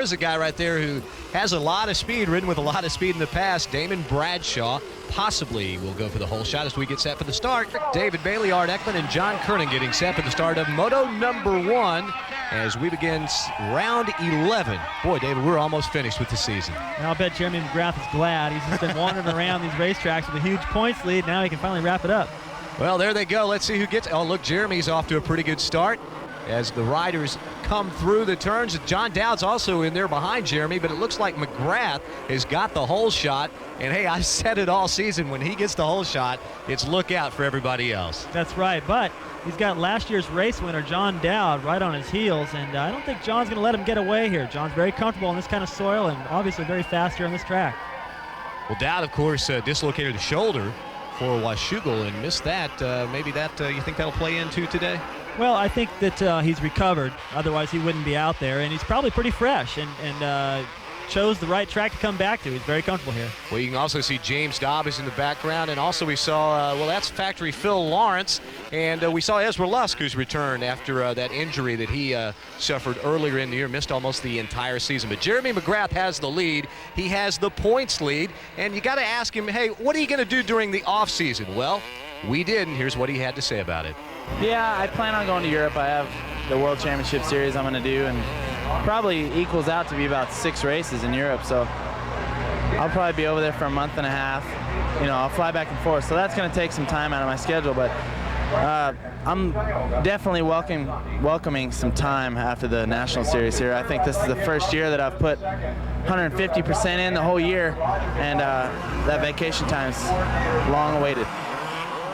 There's a guy right there who has a lot of speed, ridden with a lot of speed in the past. Damon Bradshaw possibly will go for the whole shot as we get set for the start. David Bailey, Art Ekman, and John Kernan getting set for the start of Moto #1 as we begin round 11. Boy, David, we're almost finished with the season. And I'll bet Jeremy McGrath is glad. He's just been wandering around these racetracks with a huge points lead. Now he can finally wrap it up. Well, there they go. Let's see who gets. Oh, look, Jeremy's off to a pretty good start as the riders come through the turns. John Dowd's also in there behind Jeremy, but it looks like McGrath has got the whole shot. And hey, I've said it all season, when he gets the whole shot, it's look out for everybody else. That's right, but he's got last year's race winner, John Dowd, right on his heels, and I don't think John's going to let him get away here. John's very comfortable on this kind of soil and obviously very fast here on this track. Well, Dowd, of course, dislocated the shoulder for Washougal and missed that. Maybe that, you think that'll play into today? Well, I think that he's recovered. Otherwise, he wouldn't be out there. And he's probably pretty fresh and chose the right track to come back to. He's very comfortable here. Well, you can also see James Dobbs in the background. And also we saw, well, that's factory Phil Lawrence. And we saw Ezra Lusk, who's returned after that injury that he suffered earlier in the year. Missed almost the entire season. But Jeremy McGrath has the lead. He has the points lead. And you got to ask him, hey, what are you going to do during the off-season? Well, we did, and here's what he had to say about it. Yeah, I plan on going to Europe. I have the World Championship Series I'm going to do, and probably equals out to be about 6 races in Europe. So I'll probably be over there for a month and a half. You know, I'll fly back and forth. So that's going to take some time out of my schedule, but I'm definitely welcoming some time after the National Series here. I think this is the first year that I've put 150% in the whole year, and that vacation time's long awaited.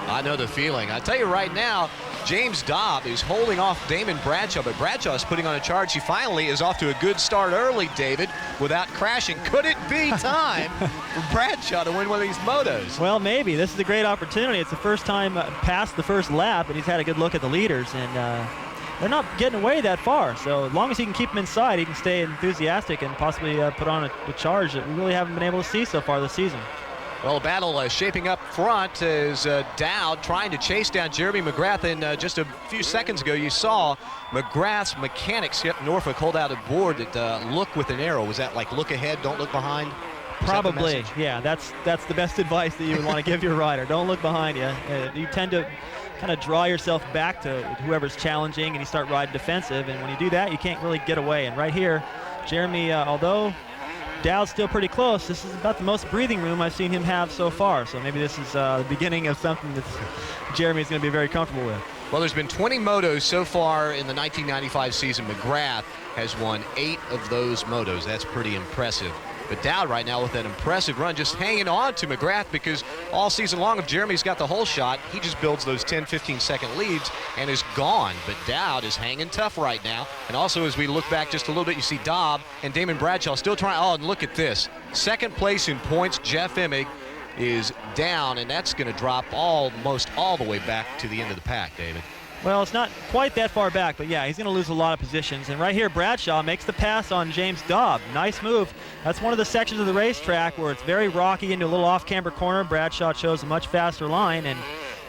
I know the feeling. I tell you right now, James Dobb is holding off Damon Bradshaw, but Bradshaw is putting on a charge. He finally is off to a good start early, David, without crashing. Could it be time for Bradshaw to win one of these motos? Well, maybe. This is a great opportunity. It's the first time past the first lap, and he's had a good look at the leaders, and they're not getting away that far. So as long as he can keep them inside, he can stay enthusiastic and possibly put on a charge that we really haven't been able to see so far this season. Well, a battle shaping up front is Dowd trying to chase down Jeremy McGrath. And just a few seconds ago, you saw McGrath's mechanic, Skip Norfolk, hold out a board that look with an arrow. Was that like look ahead, don't look behind? Probably, yeah. That's the best advice that you would want to give your rider. Don't look behind you. You tend to kind of draw yourself back to whoever's challenging, and you start riding defensive. And when you do that, you can't really get away. And right here, Jeremy, although Dowd's still pretty close, this is about the most breathing room I've seen him have so far. So maybe this is the beginning of something that Jeremy's going to be very comfortable with. Well, there's been 20 motos so far in the 1995 season. McGrath has won 8 of those motos. That's pretty impressive. But Dowd right now with that impressive run, just hanging on to McGrath, because all season long, if Jeremy's got the whole shot, he just builds those 10, 15-second leads and is gone. But Dowd is hanging tough right now. And also, as we look back just a little bit, you see Dobb and Damon Bradshaw still trying. Oh, and look at this. Second place in points, Jeff Emig is down, and that's going to drop almost all the way back to the end of the pack, David. Well, it's not quite that far back, but yeah, he's going to lose a lot of positions. And right here, Bradshaw makes the pass on James Dobb. Nice move. That's one of the sections of the racetrack where it's very rocky into a little off-camber corner. Bradshaw chose a much faster line and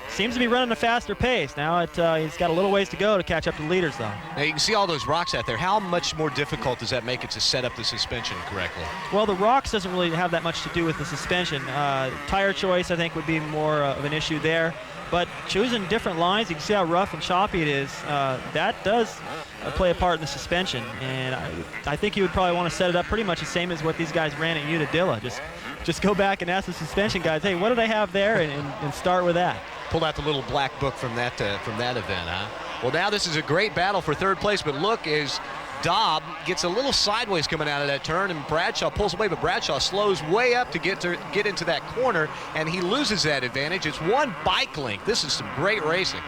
seems to be running a faster pace. Now he's got a little ways to go to catch up to the leaders, though. Now you can see all those rocks out there. How much more difficult does that make it to set up the suspension correctly? Well, the rocks doesn't really have that much to do with the suspension. Tire choice, I think, would be more of an issue there. But choosing different lines, you can see how rough and choppy it is. That does play a part in the suspension. And I think you would probably want to set it up pretty much the same as what these guys ran at Unadilla. Just go back and ask the suspension guys, hey, what did I have there? And start with that. Pulled out the little black book from that event, huh? Well, now this is a great battle for third place, but look, as Dobb gets a little sideways coming out of that turn, and Bradshaw pulls away, but Bradshaw slows way up to get into that corner, and he loses that advantage. It's one bike length. This is some great racing.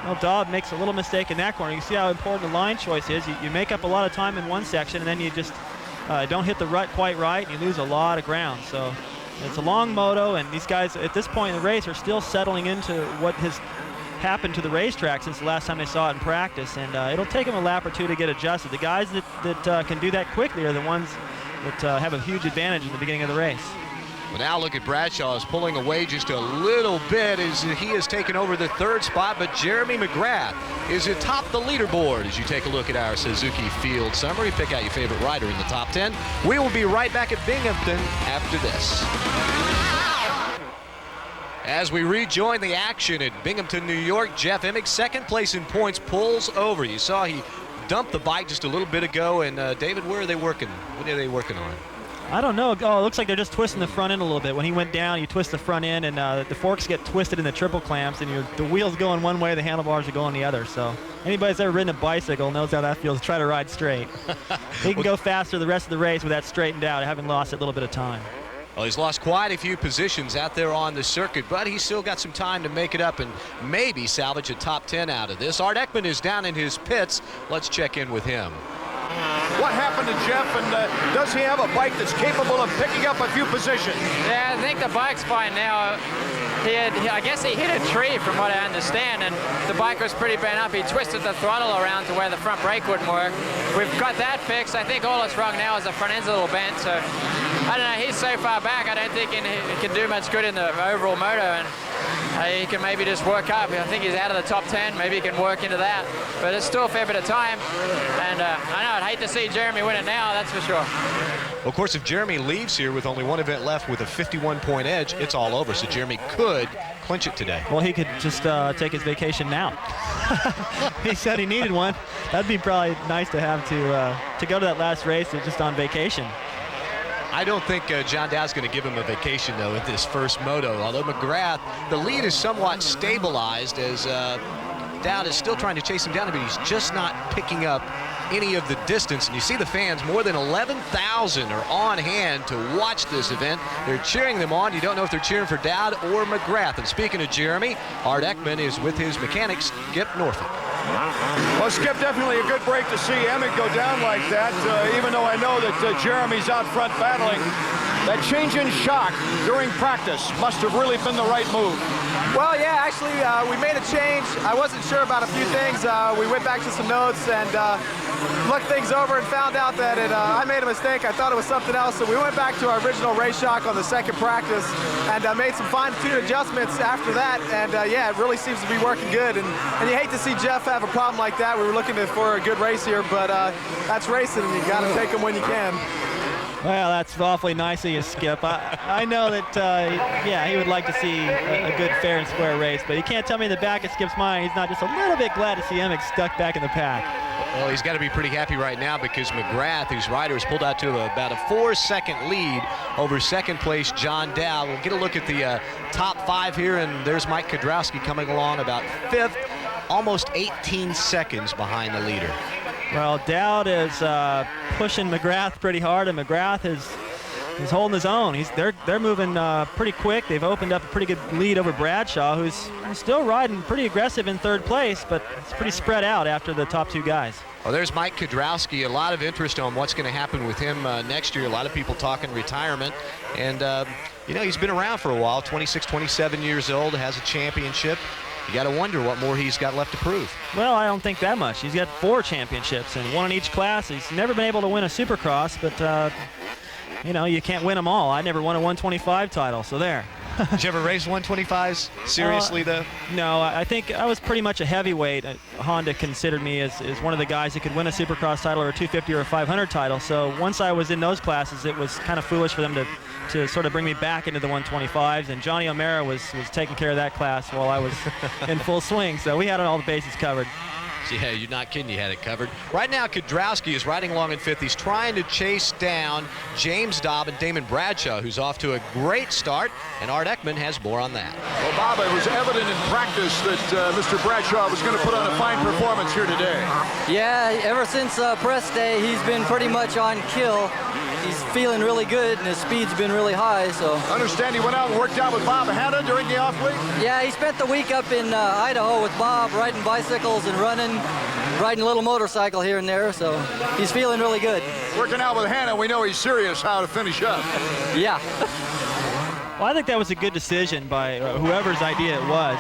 Well, Dobb makes a little mistake in that corner. You see how important the line choice is. You make up a lot of time in one section, and then you just don't hit the rut quite right, and you lose a lot of ground. So it's a long moto, and these guys at this point in the race are still settling into what has happened to the racetrack since the last time they saw it in practice, and it'll take them a lap or two to get adjusted. The guys that can do that quickly are the ones that have a huge advantage in the beginning of the race. Well, now look at Bradshaw is pulling away just a little bit as he has taken over the 3rd spot, but Jeremy McGrath is atop the leaderboard as you take a look at our Suzuki Field Summary. Pick out your favorite rider in the top 10. We will be right back at Binghamton after this. As we rejoin the action at Binghamton, New York, Jeff Emig, 2nd place in points, pulls over. You saw he dumped the bike just a little bit ago, and David, where are they working? What are they working on? I don't know. Oh, it looks like they're just twisting the front end a little bit. When he went down, you twist the front end, and the forks get twisted in the triple clamps, and the wheels going one way, the handlebars are going the other. So anybody that's ever ridden a bicycle knows how that feels. Try to ride straight. He can go faster the rest of the race with that straightened out, having lost a little bit of time. Well, he's lost quite a few positions out there on the circuit, but he's still got some time to make it up and maybe salvage a top 10 out of this. Art Ekman is down in his pits. Let's check in with him. What happened to Jeff, and does he have a bike that's capable of picking up a few positions? Yeah, I think the bike's fine now. I guess he hit a tree from what I understand, and the bike was pretty bent up. He twisted the throttle around to where the front brake wouldn't work. We've got that fixed. I think all that's wrong now is the front end's a little bent, so I don't know. He's so far back, I don't think he can do much good in the overall moto, and he can maybe just work up. I think he's out of the top 10. Maybe he can work into that, but it's still a fair bit of time, and I know I'd hate to see Jeremy win it now, that's for sure. Well, of course, if Jeremy leaves here with only one event left with a 51-point edge, it's all over. So Jeremy could clinch it today. Well, he could just take his vacation now. He said he needed one. That'd be probably nice to have to go to that last race just on vacation. I don't think John Dowd's going to give him a vacation, though, at this first moto. Although McGrath, the lead is somewhat stabilized as Dowd is still trying to chase him down, but he's just not picking up any of the distance. And you see the fans, more than 11,000 are on hand to watch this event. They're cheering them on. You don't know if they're cheering for Dowd or McGrath. And speaking of Jeremy, Art Ekman is with his mechanic, Skip Norfolk. Well, Skip, definitely a good break to see Emig go down like that, even though I know that Jeremy's out front battling. That change in shock during practice must have really been the right move. Well, yeah, actually, we made a change. I wasn't sure about a few things. We went back to some notes and looked things over and found out that I made a mistake. I thought it was something else, so we went back to our original race shock on the 2nd practice and made some fine-tuned adjustments after that, and yeah, it really seems to be working good. And you hate to see Jeff have a problem like that. We were looking for a good race here, but that's racing, and you got to take them when you can. Well, that's awfully nice of you, Skip. I know that, yeah, he would like to see a good, fair, and square race, but you can't tell me in the back of Skip's mind he's not just a little bit glad to see Emig stuck back in the pack. Well, he's got to be pretty happy right now because McGrath, whose rider, has pulled out to about a 4-second lead over 2nd place John Dowd. We'll get a look at the top 5 here, and there's Mike Kudrowski coming along about 5th, almost 18 seconds behind the leader. Well, Dowd is pushing McGrath pretty hard, and McGrath is holding his own. They're moving pretty quick. They've opened up a pretty good lead over Bradshaw, who's still riding pretty aggressive in 3rd place, but it's pretty spread out after the top 2 guys. Well, there's Mike Kudrowski. A lot of interest on what's going to happen with him next year. A lot of people talking retirement. And, you know, he's been around for a while, 26, 27 years old, has a championship. You got to wonder what more he's got left to prove. Well, I don't think that much. He's got 4 championships and 1 in each class. He's never been able to win a Supercross, but, you know, you can't win them all. I never won a 125 title, so there. Did you ever race 125s seriously, though? No, I think I was pretty much a heavyweight. Honda considered me as one of the guys that could win a Supercross title or a 250 or a 500 title. So once I was in those classes, it was kind of foolish for them to sort of bring me back into the 125s. And Johnny O'Mara was taking care of that class while I was in full swing. So we had all the bases covered. Yeah, you're not kidding. You had it covered. Right now, Kudrowski is riding along in 5th. He's trying to chase down James Dobb and Damon Bradshaw, who's off to a great start, and Art Ekman has more on that. Well, Bob, it was evident in practice that Mr. Bradshaw was going to put on a fine performance here today. Yeah, ever since press day, he's been pretty much on kill. He's feeling really good, and his speed's been really high, so. I understand he went out and worked out with Bob Hanna during the off week? Yeah, he spent the week up in Idaho with Bob, riding bicycles and riding a little motorcycle here and there, so he's feeling really good. Working out with Hanna, we know he's serious how to finish up. Yeah. Well, I think that was a good decision by whoever's idea it was.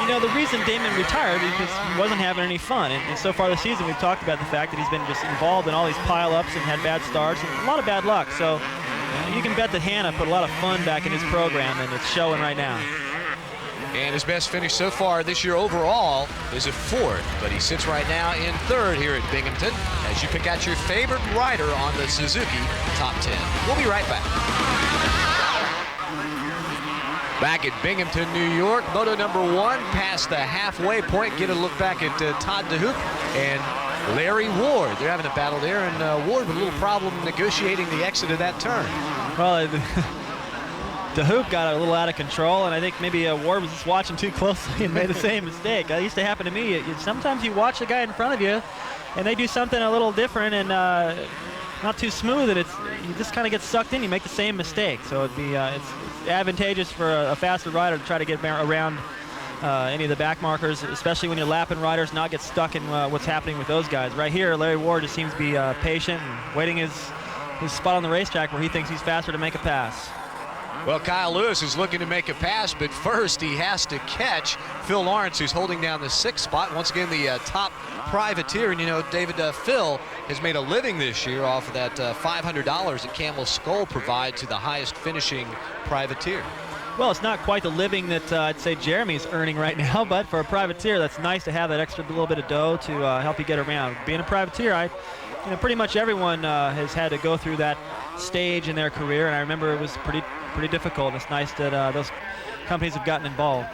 You know, the reason Damon retired is because he wasn't having any fun. And so far this season, we've talked about the fact that he's been just involved in all these pile-ups and had bad starts and a lot of bad luck. So you can bet that Hannah put a lot of fun back in his program, and it's showing right now. And his best finish so far this year overall is a 4th, but he sits right now in 3rd here at Binghamton as you pick out your favorite rider on the Suzuki Top 10. We'll be right back. Back at Binghamton, New York, Moto number 1 past the halfway point. Get a look back at Todd DeHoop and Larry Ward. They're having a battle there, and Ward with a little problem negotiating the exit of that turn. Well, DeHoop got a little out of control, and I think maybe Ward was just watching too closely and made the same mistake. That used to happen to me. Sometimes you watch the guy in front of you, and they do something a little different and not too smooth, and you just kind of get sucked in. You make the same mistake. So it'd be it's advantageous for a faster rider to try to get around any of the back markers, especially when you're lapping riders, not get stuck in what's happening with those guys. Right here, Larry Ward just seems to be patient and waiting his spot on the racetrack where he thinks he's faster to make a pass. Well, Kyle Lewis is looking to make a pass, but first he has to catch Phil Lawrence, who's holding down the 6th spot. Once again, the top privateer. And, you know, David, Phil has made a living this year off of that $500 that Camel Skull provide to the highest finishing privateer. Well, it's not quite the living that I'd say Jeremy's earning right now, but for a privateer, that's nice to have that extra little bit of dough to help you get around. Being a privateer, pretty much everyone has had to go through that stage in their career, and I remember it was pretty difficult. It's nice that those companies have gotten involved.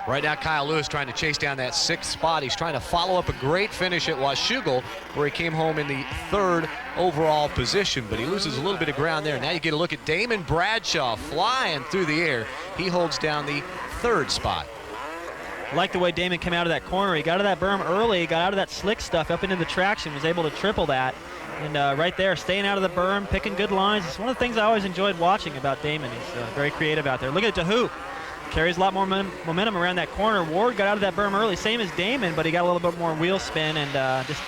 Right now, Kyle Lewis trying to chase down that 6th spot. He's trying to follow up a great finish at Washougal, where he came home in the 3rd overall position, but he loses a little bit of ground there. Now you get a look at Damon Bradshaw flying through the air. He holds down the 3rd spot. I like the way Damon came out of that corner. He got out of that berm early, got out of that slick stuff up into the traction, was able to triple that. And right there, staying out of the berm, picking good lines. It's one of the things I always enjoyed watching about Damon. He's very creative out there. Look at DeHoop. Carries a lot more momentum around that corner. Ward got out of that berm early, same as Damon, but he got a little bit more wheel spin and just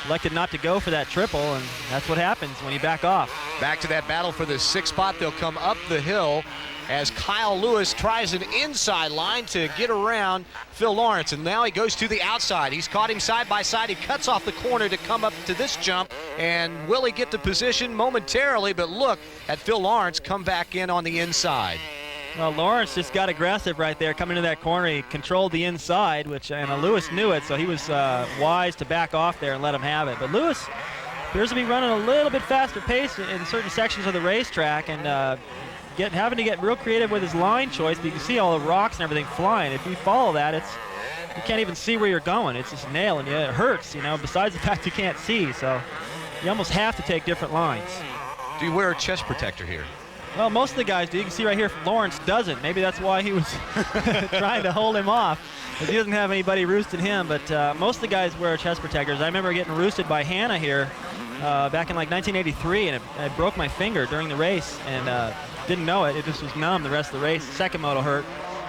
elected not to go for that triple, and that's what happens when you back off. Back to that battle for the 6th spot. They'll come up the hill as Kyle Lewis tries an inside line to get around Phil Lawrence, and now he goes to the outside. He's caught him side by side. He cuts off the corner to come up to this jump, and will he get the position momentarily? But look at Phil Lawrence come back in on the inside. Well, Lawrence just got aggressive right there, coming to that corner. He controlled the inside, and Lewis knew it, so he was wise to back off there and let him have it. But Lewis appears to be running a little bit faster pace in certain sections of the racetrack, and having to get real creative with his line choice. But you can see all the rocks and everything flying. If you follow that, you can't even see where you're going. It's just nailing you. It hurts, besides the fact you can't see. So you almost have to take different lines. Do you wear a chest protector here? Well, most of the guys do. You can see right here, Lawrence doesn't. Maybe that's why he was trying to hold him off, because he doesn't have anybody roosting him. But most of the guys wear chest protectors. I remember getting roosted by Hannah here back in like 1983, and I broke my finger during the race and didn't know it. It just was numb the rest of the race. Second moto hurt,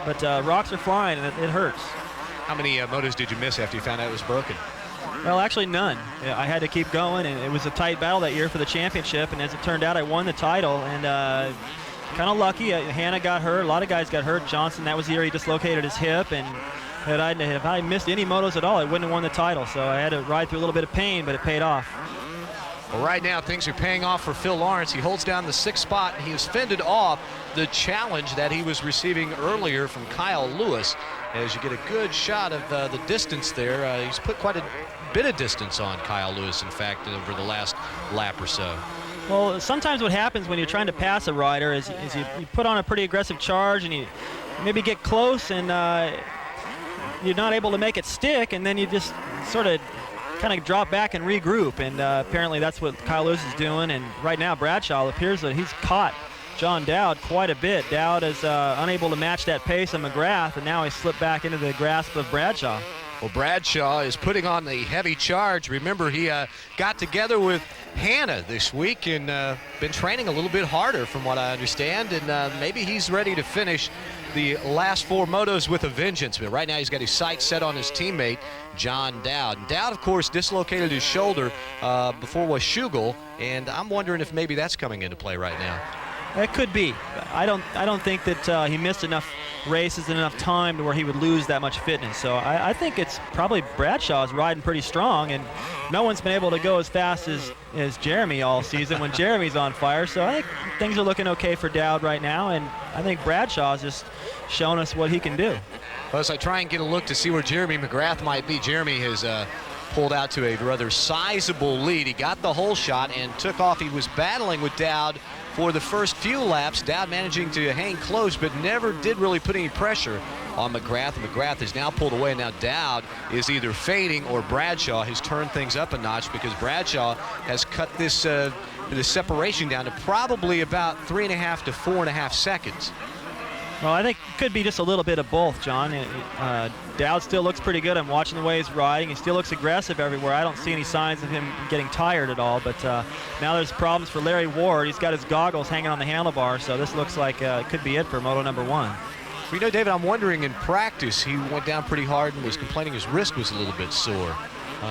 but rocks are flying and it hurts. How many motos did you miss after you found out it was broken? Well, actually none. I had to keep going, and it was a tight battle that year for the championship, and as it turned out, I won the title, and kind of lucky. Hannah got hurt. A lot of guys got hurt. Johnson, that was the year he dislocated his hip, and if I missed any motos at all, I wouldn't have won the title, so I had to ride through a little bit of pain, but it paid off. Well, right now, things are paying off for Phil Lawrence. He holds down the 6th spot, and he has fended off the challenge that he was receiving earlier from Kyle Lewis. As you get a good shot of the distance there, he's put quite a bit of distance on Kyle Lewis, in fact, over the last lap or so. Well, sometimes what happens when you're trying to pass a rider is you put on a pretty aggressive charge, and you maybe get close, and you're not able to make it stick, and then you just sort of kind of drop back and regroup, and apparently that's what Kyle Lewis is doing. And right now Bradshaw appears that he's caught John Dowd quite a bit. Dowd is unable to match that pace of McGrath, and now he's slipped back into the grasp of Bradshaw. Well, Bradshaw is putting on the heavy charge. Remember, he got together with Hannah this week and been training a little bit harder from what I understand, and maybe he's ready to finish the last 4 motos with a vengeance. But right now he's got his sights set on his teammate, John Dowd. And Dowd, of course, dislocated his shoulder before Washougal, and I'm wondering if maybe that's coming into play right now. It could be. I don't think that he missed enough races and enough time to where he would lose that much fitness. So I think it's probably Bradshaw's riding pretty strong, and no one's been able to go as fast as Jeremy all season when Jeremy's on fire. So I think things are looking okay for Dowd right now, and I think Bradshaw's just showing us what he can do. Well, as I try and get a look to see where Jeremy McGrath might be, Jeremy has pulled out to a rather sizable lead. He got the whole shot and took off. He was battling with Dowd for the first few laps. Dowd managing to hang close, but never did really put any pressure on McGrath. McGrath has now pulled away. Now Dowd is either fading or Bradshaw has turned things up a notch, because Bradshaw has cut this separation down to probably about 3.5 to 4.5 seconds. Well, I think it could be just a little bit of both, John. Dowd still looks pretty good. I'm watching the way he's riding. He still looks aggressive everywhere. I don't see any signs of him getting tired at all. But now there's problems for Larry Ward. He's got his goggles hanging on the handlebar, so this looks like it could be it for Moto number 1. You know, David, I'm wondering, in practice, he went down pretty hard and was complaining his wrist was a little bit sore.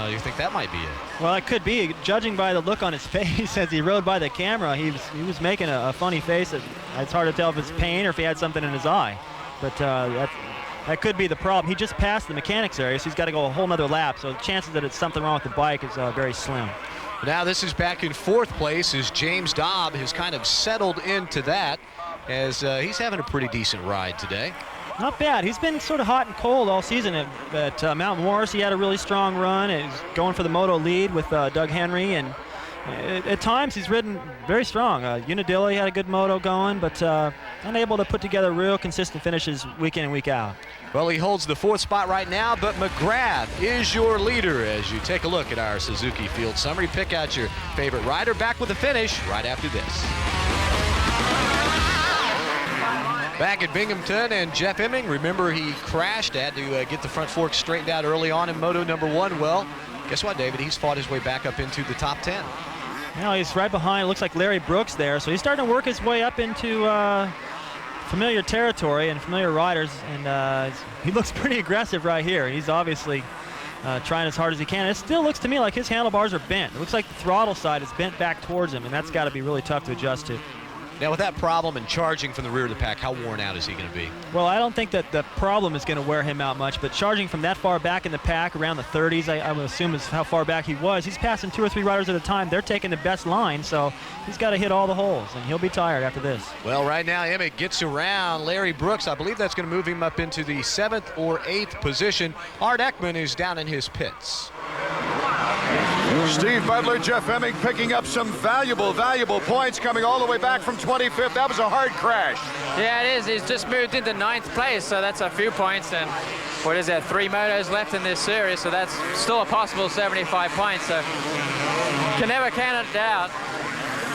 You think that might be it? Well, it could be. Judging by the look on his face as he rode by the camera, he was making a funny face. It's hard to tell if it's pain or if he had something in his eye. But that could be the problem. He just passed the mechanics area, so he's got to go a whole nother lap. So the chances that it's something wrong with the bike is very slim. Now this is back in 4th place as James Dobb has kind of settled into that, as he's having a pretty decent ride today. Not bad. He's been sort of hot and cold all season. At Mount Morris, he had a really strong run. He's going for the Moto lead with Doug Henry, and at times he's ridden very strong. Unadilla, he had a good Moto going, but unable to put together real consistent finishes week in and week out. Well, he holds the 4th spot right now, but McGrath is your leader as you take a look at our Suzuki Field Summary. Pick out your favorite rider. Back with the finish right after this. Back at Binghamton, and Jeff Emig, remember he crashed, had to get the front fork straightened out early on in Moto number 1. Well, guess what, David? He's fought his way back up into the top 10. Now he's right behind, it looks like Larry Brooks there, so he's starting to work his way up into familiar territory and familiar riders, and he looks pretty aggressive right here. He's obviously trying as hard as he can. It still looks to me like his handlebars are bent. It looks like the throttle side is bent back towards him, and that's got to be really tough to adjust to. Now, with that problem and charging from the rear of the pack, how worn out is he going to be? Well, I don't think that the problem is going to wear him out much, but charging from that far back in the pack, around the 30s, I would assume is how far back he was. He's passing 2 or 3 riders at a time. They're taking the best line, so he's got to hit all the holes, and he'll be tired after this. Well, right now, Emig gets around Larry Brooks. I believe that's going to move him up into the 7th or 8th position. Art Ekman is down in his pits. Steve Butler, Jeff Emig picking up some valuable points coming all the way back from 25th. That was a hard crash. Yeah, it is. He's just moved into 9th place, so that's a few points. And what is that, 3 motos left in this series, so that's still a possible 75 points. So can never count it out.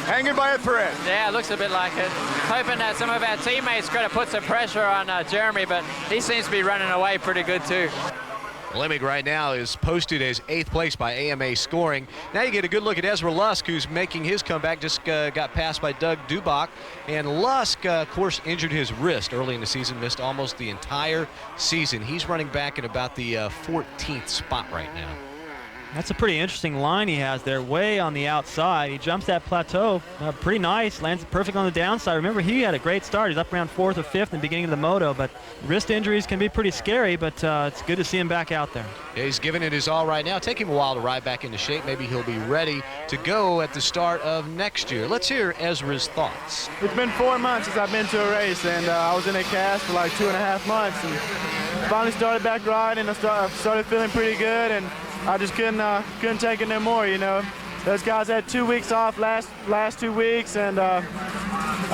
Hanging by a thread. Yeah, it looks a bit like it. Hoping that some of our teammates going to put some pressure on Jeremy, but he seems to be running away pretty good too. Well, Emig right now is posted as 8th place by AMA scoring. Now you get a good look at Ezra Lusk, who's making his comeback. Just got passed by Doug Dubach. And Lusk, of course, injured his wrist early in the season, missed almost the entire season. He's running back in about the 14th spot right now. That's a pretty interesting line he has there, way on the outside. He jumps that plateau pretty nice, lands perfect on the downside. Remember, he had a great start. He's up around 4th or 5th in the beginning of the Moto, but wrist injuries can be pretty scary, but it's good to see him back out there. Yeah, he's giving it his all right now. Take him a while to ride back into shape. Maybe he'll be ready to go at the start of next year. Let's hear Ezra's thoughts. It's been 4 months since I've been to a race, and I was in a cast for like 2.5 months, and finally started back riding. I started feeling pretty good, and I just couldn't take it no more, you know. Those guys had 2 weeks off last 2 weeks, and I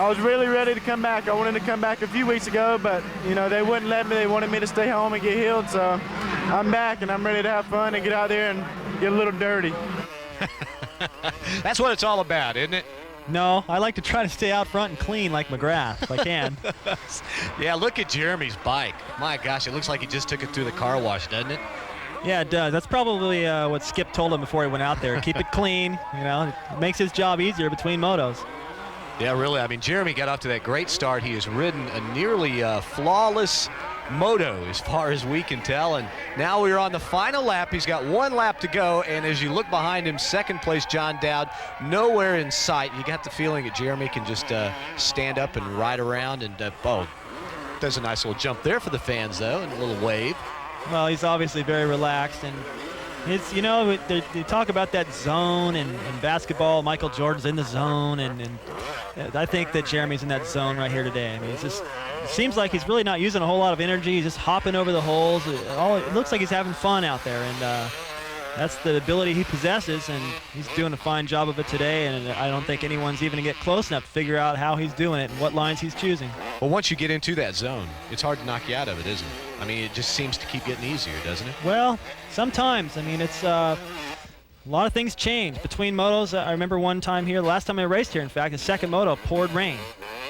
was really ready to come back. I wanted to come back a few weeks ago, but you know they wouldn't let me. They wanted me to stay home and get healed, so I'm back and I'm ready to have fun and get out there and get a little dirty. That's what it's all about, isn't it? No, I like to try to stay out front and clean like McGrath if I can. Yeah, look at Jeremy's bike. My gosh, it looks like he just took it through the car wash, doesn't it? Yeah, it does. That's probably what Skip told him before he went out there. Keep it clean. You know, it makes his job easier between motos. Yeah, really. I mean, Jeremy got off to that great start. He has ridden a nearly flawless Moto as far as we can tell. And now we're on the final lap. He's got 1 lap to go. And as you look behind him, 2nd place John Dowd, nowhere in sight. You got the feeling that Jeremy can just stand up and ride around. And, Does a nice little jump there for the fans, though, and a little wave. Well, he's obviously very relaxed, and it's, you know, they talk about that zone in basketball. Michael Jordan's in the zone, and I think that Jeremy's in that zone right here today. I mean, it's just, it seems like he's really not using a whole lot of energy. He's just hopping over the holes. It looks like he's having fun out there, and that's the ability he possesses, and he's doing a fine job of it today, and I don't think anyone's even going to get close enough to figure out how he's doing it and what lines he's choosing. Well, once you get into that zone, it's hard to knock you out of it, isn't it? I mean, it just seems to keep getting easier, doesn't it? Well, sometimes. I mean, it's a lot of things change between motos. I remember one time here, the last time I raced here, in fact, the second moto poured rain.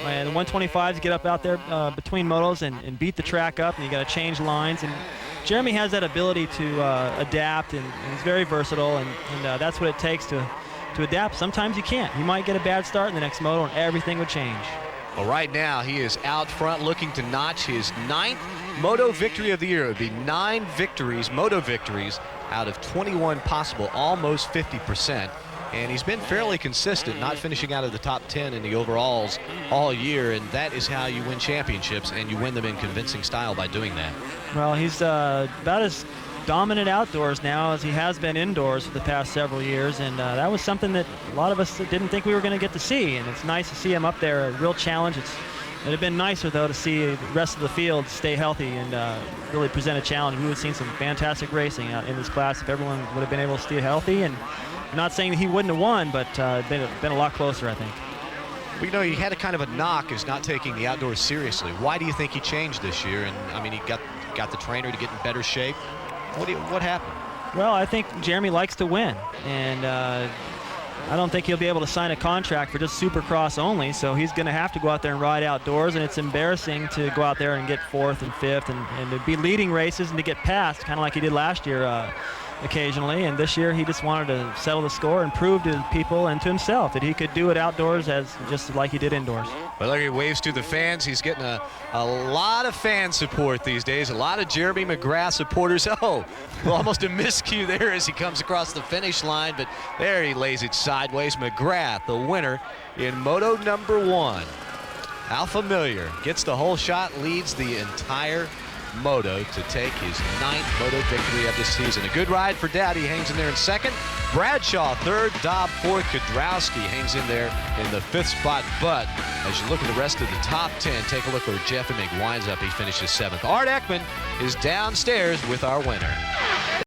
And the 125s get up out there between motos and beat the track up, and you got to change lines. And Jeremy has that ability to adapt, and he's very versatile, and that's what it takes to adapt. Sometimes you can't. You might get a bad start in the next moto, and everything would change. Well, right now he is out front looking to notch his 9th Moto victory of the year. It would be 9 victories, Moto victories, out of 21 possible, almost 50%. And he's been fairly consistent, not finishing out of the top 10 in the overalls all year, and that is how you win championships, and you win them in convincing style by doing that. Well, he's about as dominant outdoors now as he has been indoors for the past several years, and that was something that a lot of us didn't think we were going to get to see, and it's nice to see him up there, a real challenge. It'd have been nicer, though, to see the rest of the field stay healthy and really present a challenge. We would have seen some fantastic racing out in this class if everyone would have been able to stay healthy. And I'm not saying that he wouldn't have won, but been a lot closer, I think. Well, you know, he had a kind of a knock as not taking the outdoors seriously. Why do you think he changed this year? And, I mean, he got the trainer to get in better shape. What happened? Well, I think Jeremy likes to win, and I don't think he'll be able to sign a contract for just Supercross only, so he's going to have to go out there and ride outdoors, and it's embarrassing to go out there and get 4th and 5th and to be leading races and to get passed, kind of like he did last year occasionally. And this year he just wanted to settle the score and prove to people and to himself that he could do it outdoors just like he did indoors. Well, look, he waves to the fans. He's getting a lot of fan support these days, a lot of Jeremy McGrath supporters. Oh, well, almost a miscue there as he comes across the finish line, but there he lays it sideways. McGrath, the winner in Moto #1. How familiar. Gets the whole shot, leads the entire Moto to take his 9th Moto victory of the season. A good ride for Dad. He hangs in there in 2nd. Bradshaw 3rd, Dobb 4th. Kudrowski hangs in there in the 5th spot. But as you look at the rest of the top 10, take a look where Jeff Emig winds up. He finishes 7th. Art Ekman is downstairs with our winner.